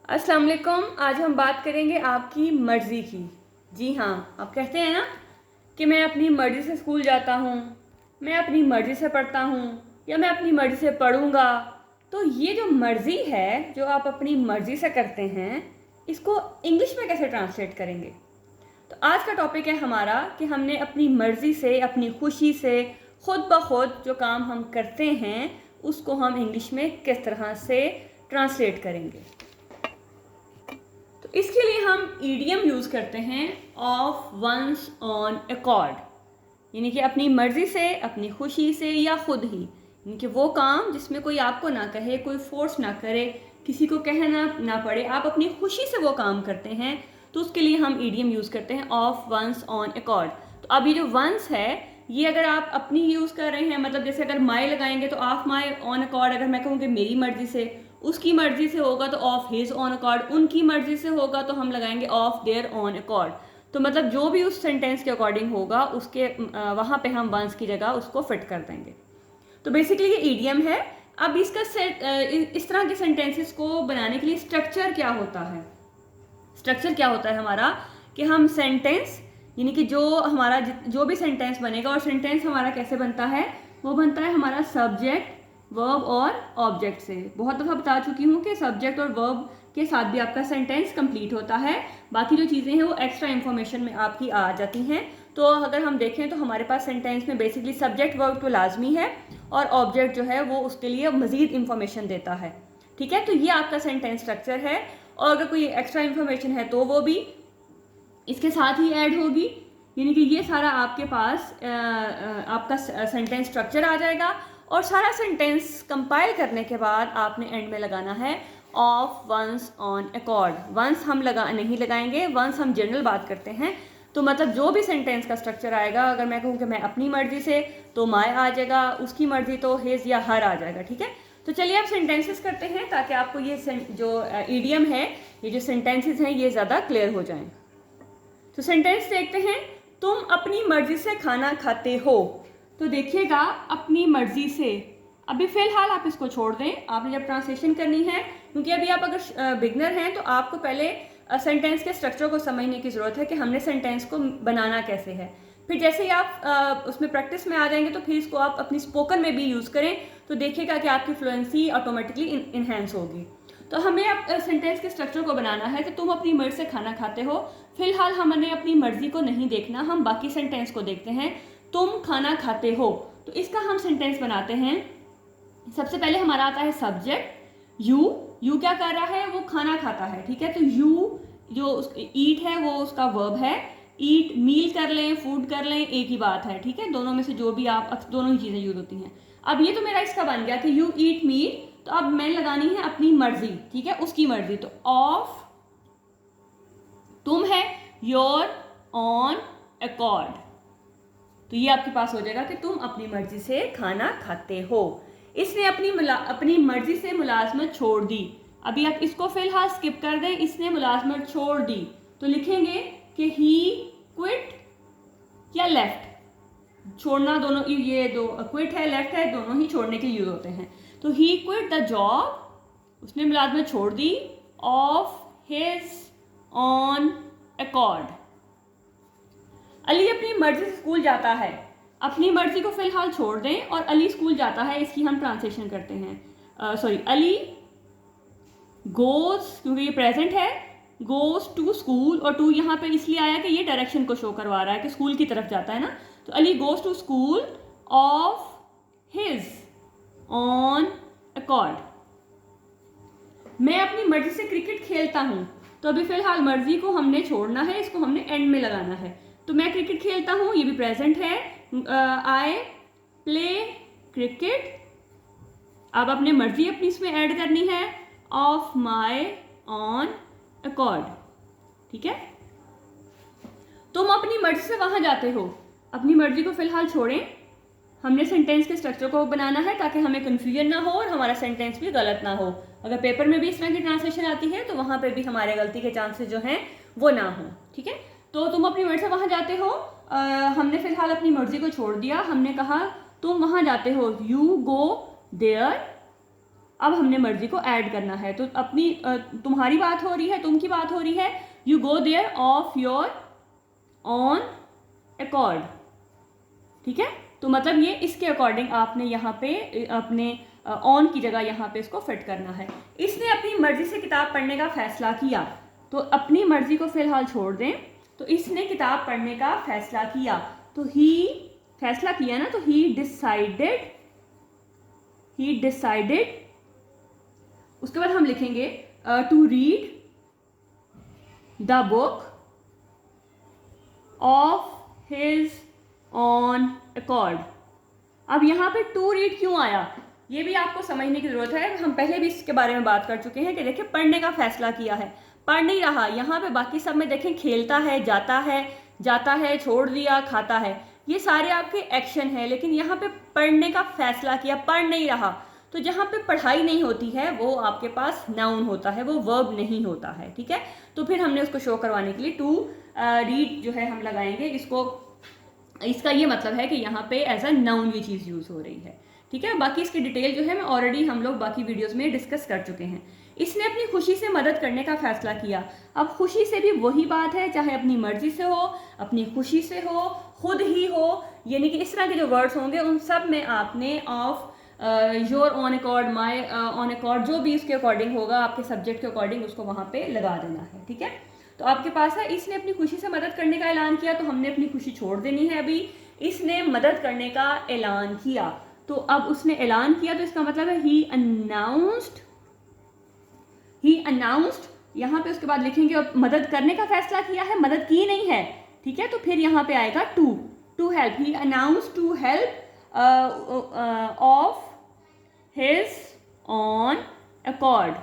अस्सलाम वालेकुम। आज हम बात करेंगे आपकी मर्ज़ी की। जी हाँ, आप कहते हैं ना कि मैं अपनी मर्ज़ी से स्कूल जाता हूँ, मैं अपनी मर्ज़ी से पढ़ता हूँ या मैं अपनी मर्ज़ी से पढ़ूँगा। तो ये जो मर्ज़ी है, जो आप अपनी मर्ज़ी से करते हैं, इसको इंग्लिश में कैसे ट्रांसलेट करेंगे? तो आज का टॉपिक है हमारा कि हमने अपनी मर्ज़ी से, अपनी खुशी से, खुद ब खुद जो काम हम करते हैं, उसको हम इंग्लिश में किस तरह से ट्रांसलेट करेंगे। तो इसके लिए हम ईडियम यूज़ करते हैं ऑफ वंस ऑन अकॉर्ड, यानी कि अपनी मर्ज़ी से, अपनी खुशी से या खुद ही, यानी कि वो काम जिसमें कोई आपको ना कहे, कोई फोर्स ना करे, किसी को कहना ना पड़े, आप अपनी खुशी से वो काम करते हैं, तो उसके लिए हम ईडियम यूज़ करते हैं ऑफ वंस ऑन अकॉर्ड। तो अब ये जो वंस है, ये अगर आप अपनी यूज़ कर रहे हैं, मतलब जैसे अगर माई लगाएंगे तो ऑफ माई ऑन अकॉर्ड, अगर मैं कहूँ कि मेरी मर्ज़ी से, उसकी मर्ज़ी से होगा तो ऑफ हिज ऑन अकॉर्ड, उनकी मर्ज़ी से होगा तो हम लगाएंगे ऑफ देयर ऑन अकॉर्ड। तो मतलब जो भी उस सेंटेंस के अकॉर्डिंग होगा, उसके वहाँ पे हम वंस की जगह उसको फिट कर देंगे। तो बेसिकली ये ईडियम है। अब इसका इस तरह के सेंटेंसेस को बनाने के लिए स्ट्रक्चर क्या होता है? स्ट्रक्चर क्या होता है हमारा कि हम सेंटेंस, यानी कि जो हमारा जो भी सेंटेंस बनेगा, और सेंटेंस हमारा कैसे बनता है, वो बनता है हमारा सब्जेक्ट, वर्ब और ऑब्जेक्ट से। बहुत दफ़ा बता चुकी हूँ कि सब्जेक्ट और वर्ब के साथ भी आपका सेंटेंस कंप्लीट होता है। बाकी जो चीज़ें हैं वो एक्स्ट्रा इन्फॉर्मेशन में आपकी आ जाती हैं। तो अगर हम देखें तो हमारे पास सेंटेंस में बेसिकली सब्जेक्ट वर्ब तो लाजमी है, और ऑब्जेक्ट जो है वो उसके लिए मज़ीद इन्फॉर्मेशन देता है। ठीक है, तो ये आपका सेंटेंस स्ट्रक्चर है, और अगर कोई एक्स्ट्रा इन्फॉर्मेशन है तो वो भी इसके साथ ही ऐड होगी, यानी कि ये सारा आपके पास आपका सेंटेंस स्ट्रक्चर आ जाएगा। और सारा सेंटेंस कंपाइल करने के बाद आपने एंड में लगाना है of one's own accord. One's हम नहीं लगाएंगे, वंस हम जनरल बात करते हैं। तो मतलब जो भी सेंटेंस का स्ट्रक्चर आएगा, अगर मैं कहूँ कि मैं अपनी मर्जी से, तो माय आ जाएगा, उसकी मर्जी तो हिज या हर आ जाएगा। ठीक है, तो चलिए आप सेंटेंसेस करते हैं ताकि आपको ये जो ईडियम है, ये जो सेंटेंसेस हैं, ये ज़्यादा क्लियर हो जाएं। तो सेंटेंस देखते हैं। तुम अपनी मर्जी से खाना खाते हो। तो देखिएगा, अपनी मर्जी से, अभी फिलहाल आप इसको छोड़ दें, आपने जब ट्रांसलेशन करनी है, क्योंकि अभी आप अगर बिगनर हैं तो आपको पहले सेंटेंस के स्ट्रक्चर को समझने की ज़रूरत है कि हमने सेंटेंस को बनाना कैसे है। फिर जैसे ही आप उसमें प्रैक्टिस में आ जाएंगे तो फिर इसको आप अपनी स्पोकन में भी यूज़ करें, तो देखिएगा कि आपकी फ्लुएंसी ऑटोमेटिकली इन्हेंस होगी। तो हमें अब सेंटेंस के स्ट्रक्चर को बनाना है कि तुम अपनी मर्जी से खाना खाते हो। फिलहाल हमने अपनी मर्जी को नहीं देखना, हम बाकी सेंटेंस को देखते हैं। तुम खाना खाते हो, तो इसका हम सेंटेंस बनाते हैं। सबसे पहले हमारा आता है सब्जेक्ट, यू क्या कर रहा है, वो खाना खाता है। ठीक है, तो यू जो ईट है वो उसका वर्ब है। ईट, मील कर लें, फूड कर लें, एक ही बात है। ठीक है, दोनों में से जो भी आप, दोनों ही चीज़ें यूज होती हैं। अब ये तो मेरा इसका बन गया कि यू ईट मील, तो अब मैं लगानी है अपनी मर्जी। ठीक है, उसकी मर्जी, तो ऑफ तुम है योर ऑन अकॉर्ड। तो ये आपके पास हो जाएगा कि तुम अपनी मर्जी से खाना खाते हो। इसने अपनी मर्जी से मुलाजमत छोड़ दी। अभी आप इसको फिलहाल स्किप कर दें, इसने मुलाजमत छोड़ दी, तो लिखेंगे कि ही क्विट या लेफ्ट। छोड़ना दोनों, ये दो क्विट है, लेफ्ट है, दोनों ही छोड़ने के यूज होते हैं। तो ही क्विट द जॉब, उसने मुलाजमत छोड़ दी, of his own accord. Ali अपनी मर्जी से स्कूल जाता है। अपनी मर्जी को फिलहाल छोड़ दें और अली स्कूल जाता है, इसकी हम ट्रांसलेशन करते हैं। अली गोज, क्योंकि ये प्रेजेंट है, गोज टू स्कूल, और टू यहाँ पे इसलिए आया कि ये डायरेक्शन को शो करवा रहा है कि स्कूल की तरफ जाता है ना। तो Ali goes to school of his own accord. मैं अपनी मर्जी से क्रिकेट खेलता हूँ। तो अभी फिलहाल मर्जी को हमने छोड़ना है, इसको हमने एंड में लगाना है। तो मैं क्रिकेट खेलता हूँ, ये भी प्रेजेंट है। I play cricket. अब अपने मर्जी अपनी इसमें ऐड करनी है, ऑफ माई ऑन अकॉर्ड। ठीक है, तुम अपनी मर्जी से वहां जाते हो। अपनी मर्जी को फिलहाल छोड़ें, हमने सेंटेंस के स्ट्रक्चर को बनाना है ताकि हमें कंफ्यूजन ना हो और हमारा सेंटेंस भी गलत ना हो। अगर पेपर में भी इस तरह की ट्रांसलेशन आती है तो वहाँ पे भी हमारे गलती के चांसेस जो हैं वो ना हो। ठीक है, तो तुम अपनी मर्जी से वहाँ जाते हो, हमने फिलहाल अपनी मर्जी को छोड़ दिया, हमने कहा तुम वहाँ जाते हो, यू गो देयर अब हमने मर्जी को ऐड करना है। तो अपनी तुम्हारी बात हो रही है, तुम की बात हो रही है, you go there of your own accord. ठीक है, तो मतलब ये इसके अकॉर्डिंग आपने यहाँ पे अपने ऑन की जगह यहाँ पे इसको फिट करना है। इसने अपनी मर्जी से किताब पढ़ने का फैसला किया, तो अपनी मर्जी को फिलहाल छोड़ दें। तो इसने किताब पढ़ने का फैसला किया, तो ही फैसला किया ना, तो ही डिसाइडेड। उसके बाद हम लिखेंगे to read the book of his own accord. अब यहाँ पे टू रीड क्यों आया, ये भी आपको समझने की जरूरत है। हम पहले भी इसके बारे में बात कर चुके हैं कि देखिए पढ़ने का फैसला किया है, पढ़ नहीं रहा। यहाँ पे बाकी सब में देखें खेलता है, जाता है, छोड़ दिया, खाता है, ये सारे आपके एक्शन है। लेकिन यहाँ पे पढ़ने का फैसला किया, पढ़ नहीं रहा। तो जहाँ पे पढ़ाई नहीं होती है वो आपके पास नाउन होता है, वो वर्ब नहीं होता है। ठीक है, तो फिर हमने उसको शो करवाने के लिए टू रीड जो है हम लगाएंगे इसको। इसका ये मतलब है कि यहाँ पे एज अ नाउन ये चीज़ यूज़ हो रही है। ठीक है, बाकी इसकी डिटेल जो है मैं ऑलरेडी हम लोग बाकी वीडियोस में डिस्कस कर चुके हैं। इसने अपनी खुशी से मदद करने का फैसला किया। अब खुशी से भी वही बात है, चाहे अपनी मर्जी से हो, अपनी खुशी से हो, खुद ही हो, यानी कि इस तरह के जो वर्ड्स होंगे उन सब में आपने of your own accord, my on accord, जो भी उसके अकॉर्डिंग होगा, आपके सब्जेक्ट के अकॉर्डिंग उसको वहाँ पे लगा देना है। ठीक है, तो आपके पास है इसने अपनी खुशी से मदद करने का ऐलान किया, तो हमने अपनी खुशी छोड़ देनी है। अभी इसने मदद करने का ऐलान किया, तो अब उसने ऐलान किया, तो इसका मतलब है ही अनाउंस्ड। यहाँ पे उसके बाद लिखेंगे और मदद करने का फैसला किया है, मदद की नहीं है। ठीक है, तो फिर यहाँ पे आएगा to help. He announced to help of his own accord.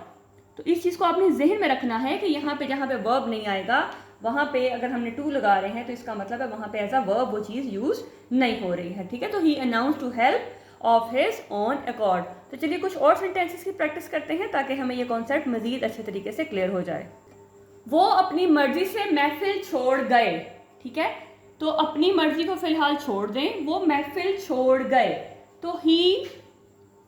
तो इस चीज़ को आपने जहन में रखना है कि यहाँ पे जहाँ पे वर्ब नहीं आएगा वहाँ पे अगर हमने टू लगा रहे हैं तो इसका मतलब है वहाँ पे एज अ वर्ब वो चीज़ यूज नहीं हो रही है। ठीक है, तो he announce to help of his own accord. तो चलिए कुछ और सेंटेंसेस की प्रैक्टिस करते हैं ताकि हमें ये कॉन्सेप्ट मजीद अच्छे तरीके से क्लियर हो जाए। वो अपनी मर्जी से महफिल छोड़ गए। ठीक है, तो अपनी मर्जी को फिलहाल छोड़ दें, वो महफिल छोड़ गए। तो ही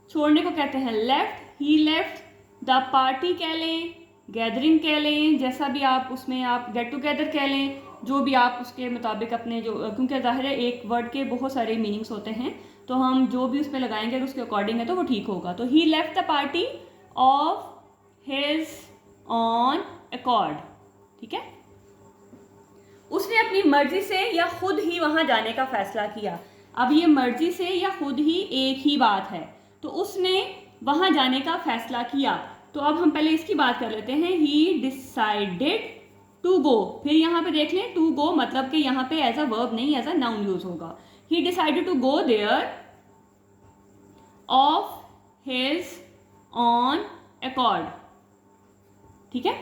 छोड़ने को कहते हैं left. He left the party कह लें, गैदरिंग कह लें, जैसा भी आप उसमें आप गेट टुगेदर कह लें, जो भी आप उसके मुताबिक अपने जो, क्योंकि ज़ाहिर है एक वर्ड के बहुत सारे मीनिंग्स होते हैं, तो हम जो भी उसमें लगाएंगे अगर उसके अकॉर्डिंग है तो वो ठीक होगा। तो he left the party of his own accord. ठीक है, उसने अपनी मर्जी से या खुद ही वहां जाने का फैसला किया। अब ये मर्जी से या खुद ही एक ही बात है, तो उसने वहां जाने का फैसला किया। तो अब हम पहले इसकी बात कर लेते हैं। He decided to go. फिर यहाँ पे देख लें टू गो मतलब कि यहाँ पे एज अ वर्ब नहीं एज अ नाउन यूज होगा। He decided to go there of his own accord. ठीक है,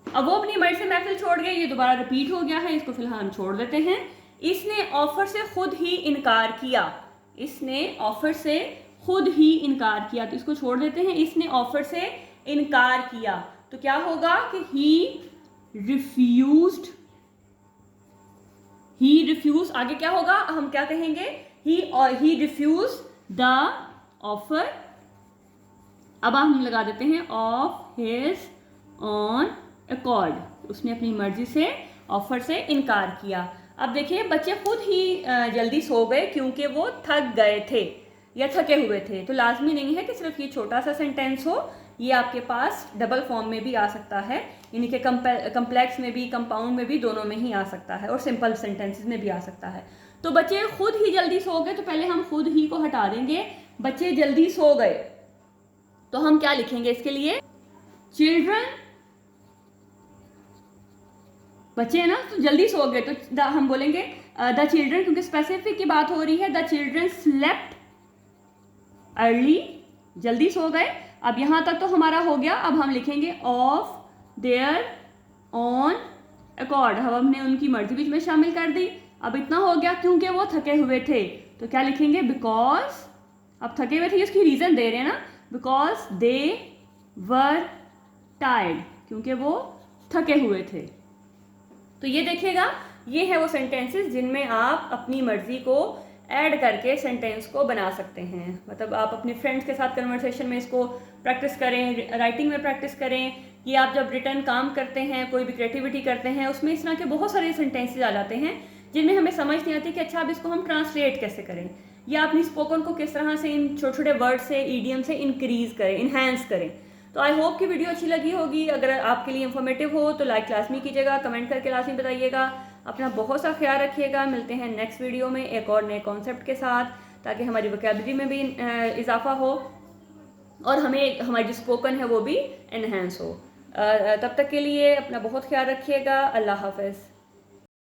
अब वो अपनी मर्जी से महफिल छोड़ गए, ये दोबारा रिपीट हो गया है, इसको फिलहाल हम छोड़ देते हैं। इसने ऑफर से खुद ही इनकार किया। इसने ऑफर से खुद ही इनकार किया, तो इसको छोड़ देते हैं। इसने ऑफर से इनकार किया, तो क्या होगा कि ही रिफ्यूज। आगे क्या होगा, हम क्या कहेंगे, ही रिफ्यूज द ऑफर। अब हम लगा देते हैं ऑफ हिज ऑन अकॉर्ड। उसने अपनी मर्जी से ऑफर से इनकार किया। अब देखिए बच्चे खुद ही जल्दी सो गए क्योंकि वो थक गए थे या थके हुए थे। तो लाजमी नहीं है कि सिर्फ ये छोटा सा सेंटेंस हो, ये आपके पास डबल फॉर्म में भी आ सकता है, यानी कि कम्प्लेक्स में भी, कंपाउंड में भी, दोनों में ही आ सकता है, और सिंपल सेंटेंसेस में भी आ सकता है। तो बच्चे खुद ही जल्दी सो गए, तो पहले हम खुद ही को हटा देंगे, बच्चे जल्दी सो गए। तो हम क्या लिखेंगे इसके लिए, चिल्ड्रन, बच्चे है ना, तो जल्दी सो गए, तो हम बोलेंगे द चिल्ड्रन, क्योंकि स्पेसिफिक की बात हो रही है। द चिल्ड्रन स्लेप्ट अर्ली, जल्दी सो गए। अब यहां तक तो हमारा हो गया। अब हम लिखेंगे ऑफ देयर ऑन अकॉर्ड। अब हमने उनकी मर्जी बीच में शामिल कर दी। अब इतना हो गया क्योंकि वो थके हुए थे, तो क्या लिखेंगे, बिकॉज। अब थके हुए थे इसकी रीजन दे रहे हैं ना, बिकॉज दे वर टायर्ड, क्योंकि वो थके हुए थे। तो ये देखिएगा, ये है वो सेंटेंसेस जिनमें आप अपनी मर्जी को ऐड करके सेंटेंस को बना सकते हैं। मतलब आप अपने फ्रेंड्स के साथ कन्वर्सेशन में इसको प्रैक्टिस करें, राइटिंग में प्रैक्टिस करें, कि आप जब रिटर्न काम करते हैं, कोई भी क्रिएटिविटी करते हैं, उसमें इस तरह के बहुत सारे सेंटेंसेस आ जाते हैं जिनमें हमें समझ नहीं आती कि अच्छा अब इसको हम ट्रांसलेट कैसे करें, या अपनी स्पोकन को किस तरह से इन छोटे छोटे वर्ड से, ईडियम से इंक्रीज करें, इन्हेंस करें। तो आई होप कि वीडियो अच्छी लगी होगी। अगर आपके लिए इन्फॉर्मेटिव हो तो लाइक लाजमी कीजिएगा, कमेंट करके लाजमी बताइएगा। अपना बहुत सा ख्याल रखिएगा। मिलते हैं नेक्स्ट वीडियो में एक और नए कॉन्सेप्ट के साथ, ताकि हमारी वोकैबुलरी में भी इजाफा हो और हमें हमारी जो स्पोकन है वो भी इन्हेंस हो। तब तक के लिए अपना बहुत ख्याल रखिएगा। अल्लाह हाफ़िज़।